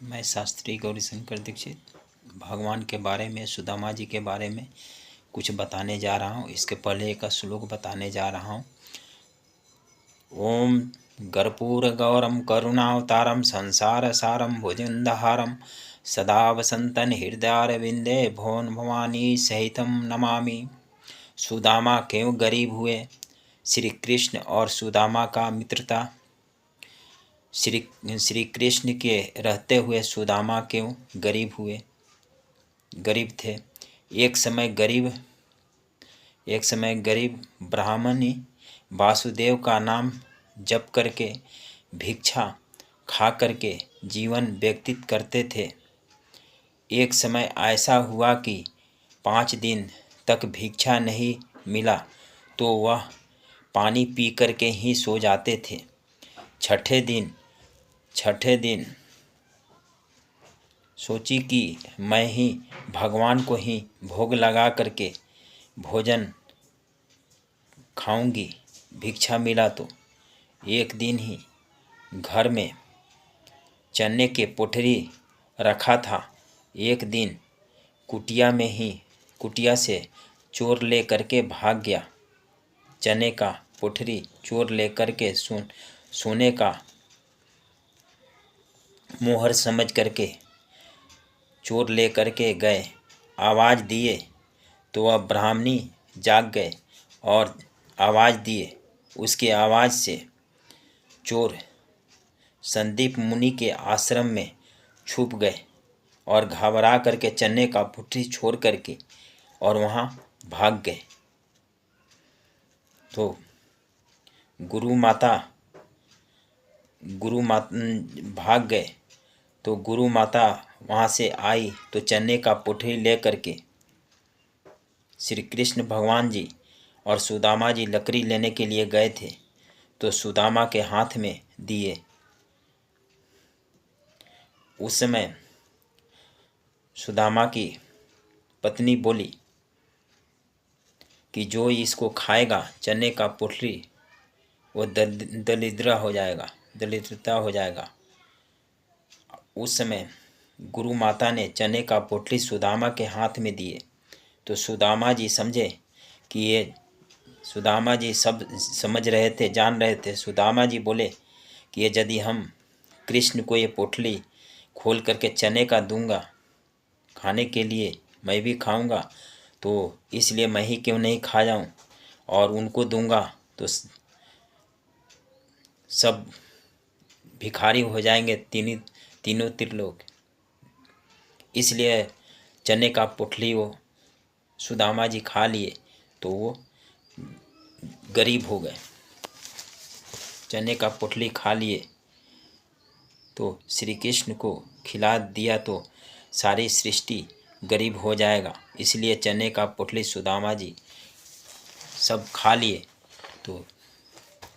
मैं शास्त्री गौरीशंकर दीक्षित भगवान के बारे में, सुदामा जी के बारे में कुछ बताने जा रहा हूँ। इसके पहले एक श्लोक बताने जा रहा हूँ। ओम कर्पूर गौरम करुणावतारम संसार सारम भुजगंधहारम सदा वसंतन हृदयारविंदे भुवन भवानी सहितम नमामि। सुदामा क्यों गरीब हुए? श्री कृष्ण और सुदामा का मित्रता। श्री कृष्ण के रहते हुए सुदामा क्यों गरीब थे? एक समय गरीब ब्राह्मणी वासुदेव का नाम जप करके भिक्षा खा करके जीवन व्यतीत करते थे। एक समय ऐसा हुआ कि 5 दिन तक भिक्षा नहीं मिला तो वह पानी पी करके ही सो जाते थे। छठे दिन सोची कि मैं ही भगवान को ही भोग लगा करके भोजन खाऊंगी, भिक्षा मिला तो। एक दिन ही घर में चने के पोटली रखा था। एक दिन कुटिया से चोर ले करके भाग गया। चने का पोटली चोर ले करके सोने का मोहर समझ करके चोर ले करके गए। आवाज़ दिए तो वह ब्राह्मणी जाग गए और आवाज़ दिए। उसके आवाज़ से चोर संदीप मुनि के आश्रम में छुप गए और घबरा करके चने का पोटली छोड़ करके और वहाँ भाग गए। तो गुरु माता भाग गए तो गुरु माता वहाँ से आई तो चने का पोटली ले करके श्री कृष्ण भगवान जी और सुदामा जी लकड़ी लेने के लिए गए थे तो सुदामा के हाथ में दिए। उस समय सुदामा की पत्नी बोली कि जो इसको खाएगा चने का पोटली वो दरिद्रता हो जाएगा। उस समय गुरु माता ने चने का पोटली सुदामा के हाथ में दिए तो सुदामा जी समझे कि ये सुदामा जी सब समझ रहे थे, जान रहे थे। सुदामा जी बोले कि ये यदि हम कृष्ण को ये पोटली खोल करके चने का दूंगा खाने के लिए, मैं भी खाऊंगा, तो इसलिए मैं ही क्यों नहीं खा जाऊं और उनको दूंगा तो सब भिखारी हो जाएंगे, तीनों त्रिलोक। इसलिए चने का पोटली वो सुदामा जी खा लिए तो वो गरीब हो गए। चने का पोटली खा लिए तो श्री कृष्ण को खिला दिया तो सारी सृष्टि गरीब हो जाएगा। इसलिए चने का पोटली सुदामा जी सब खा लिए तो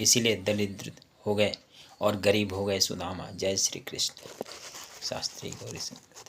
इसीलिए दरिद्र हो गए और गरीब हो गए सुदामा। जय श्री कृष्ण। शास्त्री गौरीशंकर।